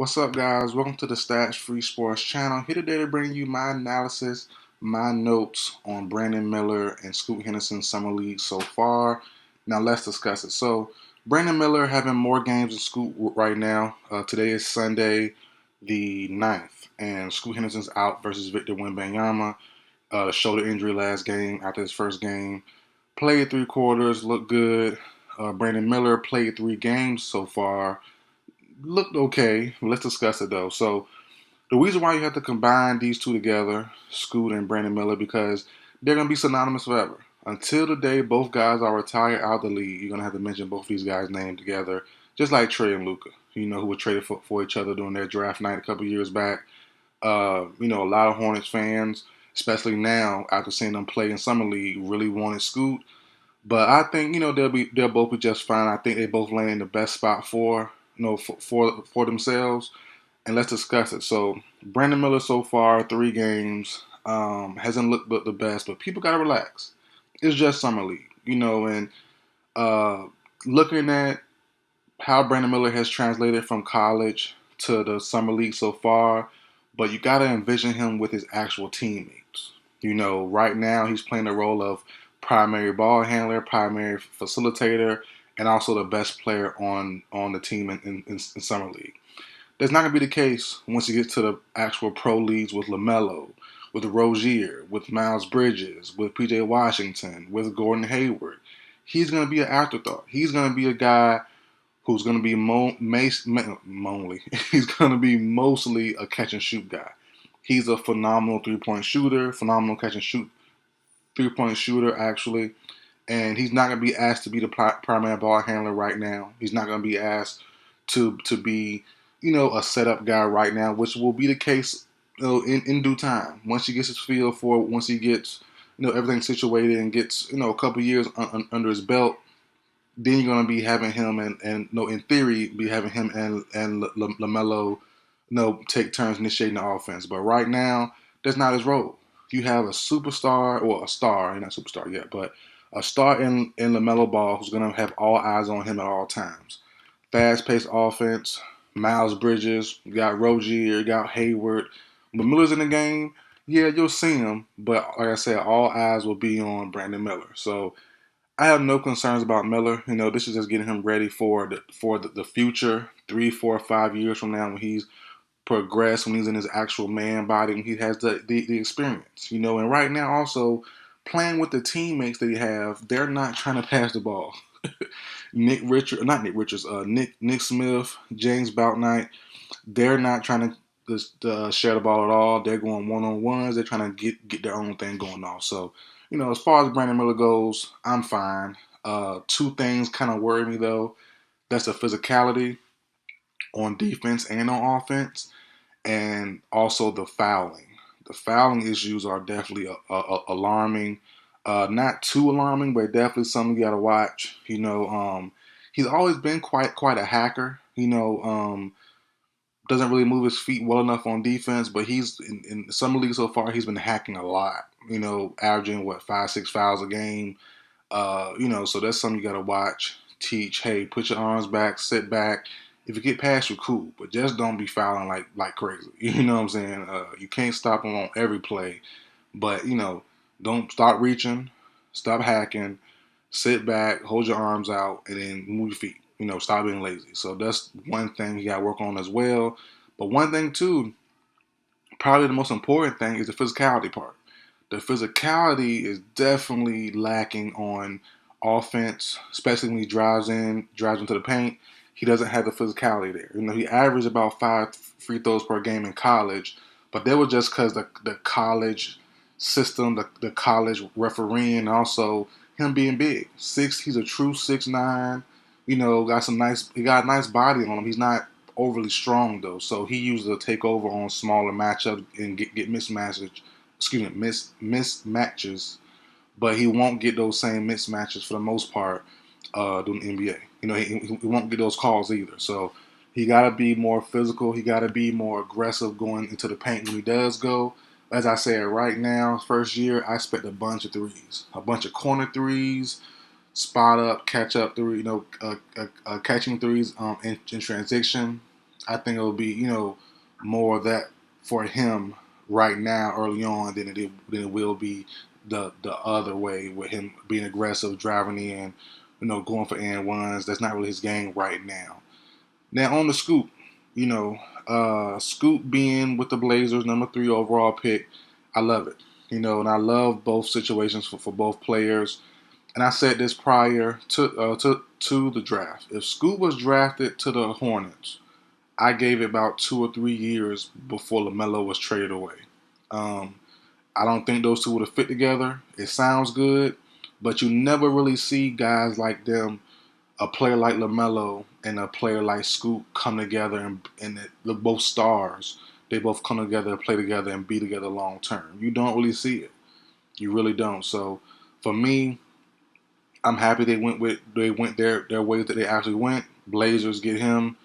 What's up, guys? Welcome to the Stats Free Sports channel. Here today to bring you my analysis, my notes on Brandon Miller and Scoot Henderson's summer league so far. Now let's discuss it. So Brandon Miller having more games than Scoot right now. Today is Sunday, the 9th, and Scoot Henderson's out versus Victor Wembanyama. Shoulder injury last game after his first game. Played 3 quarters, looked good. Brandon Miller played 3 games so far, looked okay. Let's discuss it though. So the reason why you have to combine these two together, Scoot and Brandon Miller, because they're gonna be synonymous forever. Until the day both guys are retired out of the league, you're gonna have to mention both these guys' names together, just like Trey and Luka. Who were traded for each other during their draft night a couple years back. A lot of Hornets fans, especially now after seeing them play in summer league, really wanted Scoot. But I think they'll both be just fine. I think they both land in the best spot for themselves. And let's discuss it. So Brandon Miller so far 3 games hasn't looked the best, but people gotta relax. It's just summer league, and uh, looking at how Brandon Miller has translated from college to the summer league so far, but you gotta envision him with his actual teammates. Right now he's playing the role of primary ball handler, primary facilitator, and also the best player on the team in summer league. That's not going to be the case once you get to the actual pro leagues with LaMelo, with Rozier, with Miles Bridges, with PJ Washington, with Gordon Hayward. He's going to be an afterthought. He's going to be a guy who's going to be he's going to be mostly a catch and shoot guy. He's a phenomenal 3-point shooter, phenomenal catch and shoot 3-point shooter actually, and he's not going to be asked to be the primary ball handler right now. He's not going to be asked to be a setup guy right now, which will be the case in due time. Once he gets his feel for it, once he gets everything situated and gets a couple years under his belt, then you're going to be having him and in theory be having him and LaMelo take turns initiating the offense. But right now that's not his role. You have a superstar, or a star, not superstar yet, but a star in LaMelo Ball who's going to have all eyes on him at all times. Fast-paced offense. Miles Bridges, you got Rozier, you got Hayward. When Miller's in the game, yeah, you'll see him, but like I said, all eyes will be on Brandon Miller. So I have no concerns about Miller. This is just getting him ready for the future, 3, 4, 5 years from now when he's progressed, when he's in his actual man body, when he has the experience. And right now also playing with the teammates that he have, they're not trying to pass the ball. Nick Smith, James Bouknight, they're not trying to share the ball at all. They're going one-on-ones. They're trying to get their own thing going on. So, as far as Brandon Miller goes, I'm fine. 2 things kind of worry me though. That's the physicality on defense and on offense, and also the fouling. The fouling issues are definitely alarming. Not too alarming, but definitely something you got to watch. He's always been quite a hacker. Doesn't really move his feet well enough on defense, but he's in summer league so far. He's been hacking a lot. Averaging 5-6 fouls a game. So that's something you got to watch. Teach. Hey, put your arms back, sit back. If you get past, you're cool, but just don't be fouling like crazy. You know what I'm saying? You can't stop him on every play, but don't stop reaching, stop hacking, sit back, hold your arms out, and then move your feet. Stop being lazy. So that's one thing you got to work on as well. But one thing too, probably the most important thing is the physicality part. The physicality is definitely lacking on offense, especially when he drives into the paint. He doesn't have the physicality there. He averaged about 5 free throws per game in college, but that was just because the college system, the college refereeing, and also him being big. He's a true 6'9". He got a nice body on him. He's not overly strong though, so he uses to take over on smaller matchups and get mismatches, but he won't get those same mismatches for the most part during the NBA. He won't get those calls either. So he got to be more physical. He got to be more aggressive going into the paint when he does go. As I said, right now, first year, I expect a bunch of threes, a bunch of corner threes, spot up, catch up three, catching threes in transition, I think it'll be, more of that for him right now, early on, than it will be the other way with him being aggressive, driving in, going for and ones. That's not really his game right now. Now on the Scoop, Scoop being with the Blazers, number 3 overall pick, I love it. And I love both situations for both players. And I said this prior to the draft. If Scoop was drafted to the Hornets, I gave it about 2 or 3 years before LaMelo was traded away. Um, I don't think those two would have fit together. It sounds good, but you never really see guys like them, a player like LaMelo and a player like Scoop, come together, and they're both stars. They both come together, play together, and be together long term. You don't really see it. You really don't. So for me, I'm happy they went their ways that they actually went. Blazers get him.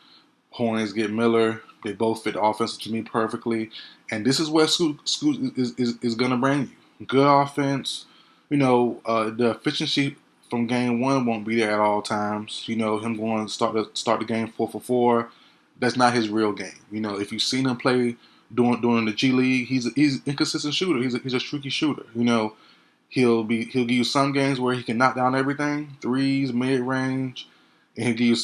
Hornets get Miller. They both fit the offense to me perfectly. And this is where Scoot is going to bring you. Good offense. The efficiency from game one won't be there at all times. Him going to start the game 4 for 4. That's not his real game. If you've seen him play during the G League, he's inconsistent shooter. He's a streaky shooter. He'll give you some games where he can knock down everything, threes, mid range, and he'll give you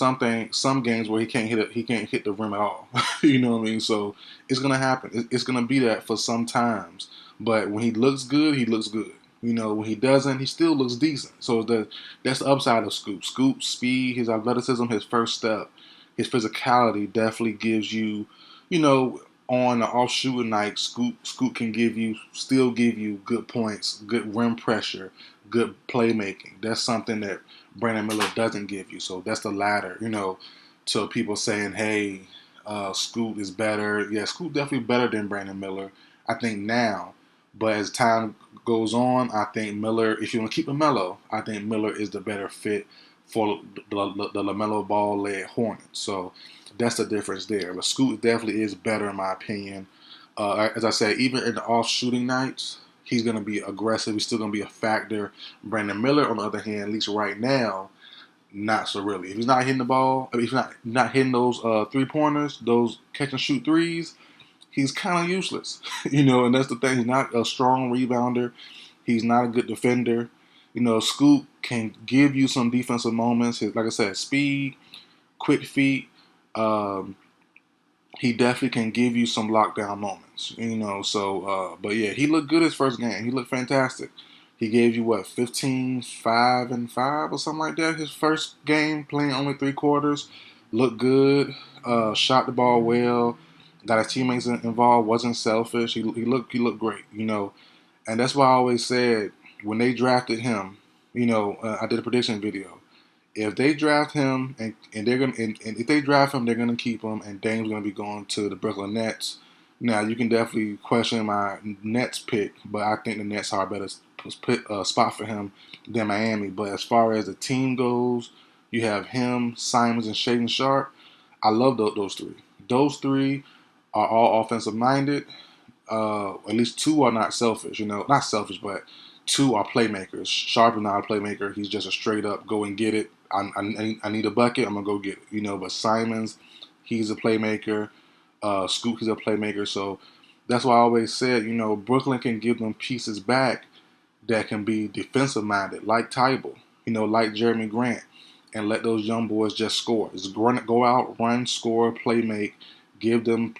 some games where he can't hit the rim at all. You know what I mean? So it's gonna happen. It's gonna be that for some times. But when he looks good, he looks good. When he doesn't, he still looks decent. So that's the upside of Scoop. Scoop's speed, his athleticism, his first step, his physicality definitely gives you, you know, on the off shooting night, Scoop can still give you good points, good rim pressure, good playmaking. That's something that Brandon Miller doesn't give you. So that's the ladder, to people saying, hey, Scoop is better. Yeah, Scoop definitely better than Brandon Miller, I think now. But as time goes on, I think Miller, if you want to keep it mellow, I think Miller is the better fit for the LaMelo Ball led Hornets. So that's the difference there. But Scoot definitely is better in my opinion. As I said, even in the off shooting nights, he's going to be aggressive. He's still going to be a factor. Brandon Miller, on the other hand, at least right now, not so really. If he's not hitting the ball, if he's not hitting those 3 pointers, those catch and shoot threes, he's kind of useless. And that's the thing. He's not a strong rebounder. He's not a good defender. Scoop can give you some defensive moments. Like I said, speed, quick feet. Um, he definitely can give you some lockdown moments. But yeah, he looked good his first game. He looked fantastic. He gave you what, 15, 5, and 5 or something like that. His first game playing only 3 quarters. Looked good. Shot the ball well. Got his teammates involved. Wasn't selfish. He looked great. And that's why I always said when they drafted him. I did a prediction video. If they draft him and they're gonna and if they draft him, they're gonna keep him, and Dame's gonna be going to the Brooklyn Nets. Now you can definitely question my Nets pick, but I think the Nets are a better spot for him than Miami. But as far as the team goes, you have him, Simons, and Shaden Sharp. I love those three. Those three are all offensive minded. At least 2 are not selfish. Not selfish, but 2 are playmakers. Sharp is not a playmaker. He's just a straight up go and get it. I need a bucket. I'm gonna go get it. But Simons, he's a playmaker. Scoop, he's a playmaker. So that's why I always said, Brooklyn can give them pieces back that can be defensive minded, like Tybal, like Jeremy Grant, and let those young boys just score. Just go out, run, score, play, make. Give them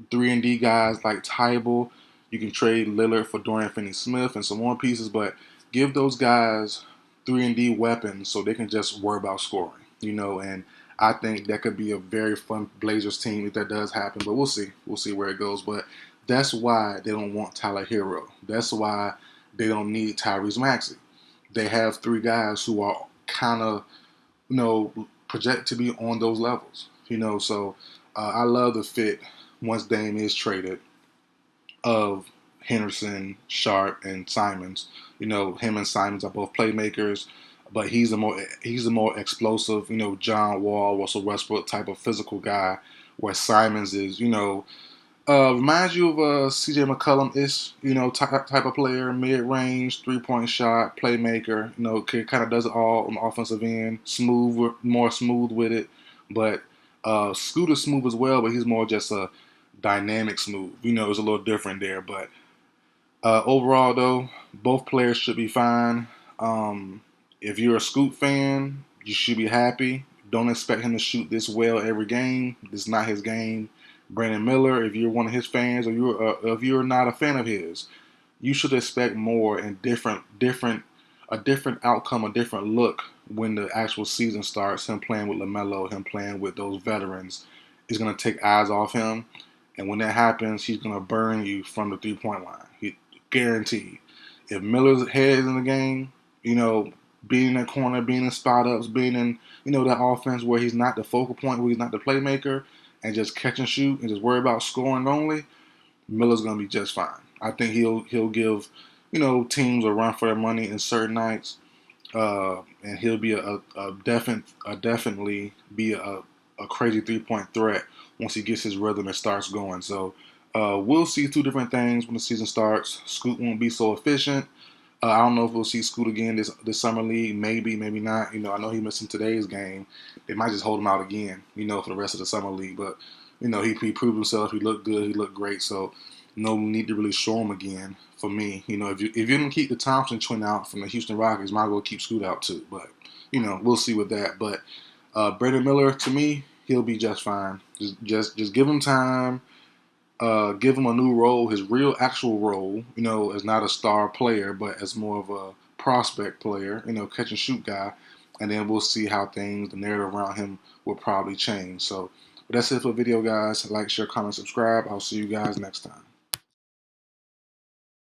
3-and-D guys like Tybal. You can trade Lillard for Dorian Finney-Smith and some more pieces, but give those guys 3-and-D weapons so they can just worry about scoring. And I think that could be a very fun Blazers team if that does happen. But we'll see. We'll see where it goes. But that's why they don't want Tyler Hero. That's why they don't need Tyrese Maxey. They have 3 guys who are kind of, project to be on those levels. So I love the fit once Dame is traded of Henderson, Sharp, and Simons. Him and Simons are both playmakers, but he's a more explosive, John Wall, Russell Westbrook type of physical guy, where Simons is, reminds you of a CJ McCollum-ish, type of player, mid-range, 3-point shot, playmaker, kind of does it all on the offensive end, more smooth with it, but Scoot is smooth as well, but he's more just a dynamic smooth. It's a little different there. But overall, though, both players should be fine. If you're a Scoot fan, you should be happy. Don't expect him to shoot this well every game. This is not his game. Brandon Miller, if you're one of his fans, or if you're not a fan of his, you should expect more and a different outcome, a different look when the actual season starts. Him playing with LaMelo, him playing with those veterans, is going to take eyes off him. And when that happens, he's going to burn you from the 3-point line. He guaranteed. If Miller's head is in the game, being in that corner, being in spot ups, being in, that offense where he's not the focal point, where he's not the playmaker, and just catch and shoot and just worry about scoring only, Miller's going to be just fine. I think he'll give, teams a run for their money in certain nights, and he'll be definitely be a crazy 3-point threat once he gets his rhythm and starts going. So we'll see two different things when the season starts. Scoot won't be so efficient. I don't know if we'll see Scoot again this summer league. Maybe, maybe not. I know he missed in today's game. They might just hold him out again, for the rest of the summer league. But he proved himself. He looked good. He looked great. So no need to really show him again. For me, if you didn't keep the Thompson twin out from the Houston Rockets, might as well keep Scoot out too. But we'll see with that. But Brandon Miller, to me, he'll be just fine. Just give him time. Give him a new role, his real actual role, as not a star player, but as more of a prospect player, catch and shoot guy. And then we'll see how the narrative around him will probably change. So, but that's it for the video, guys. Like, share, comment, subscribe. I'll see you guys next time.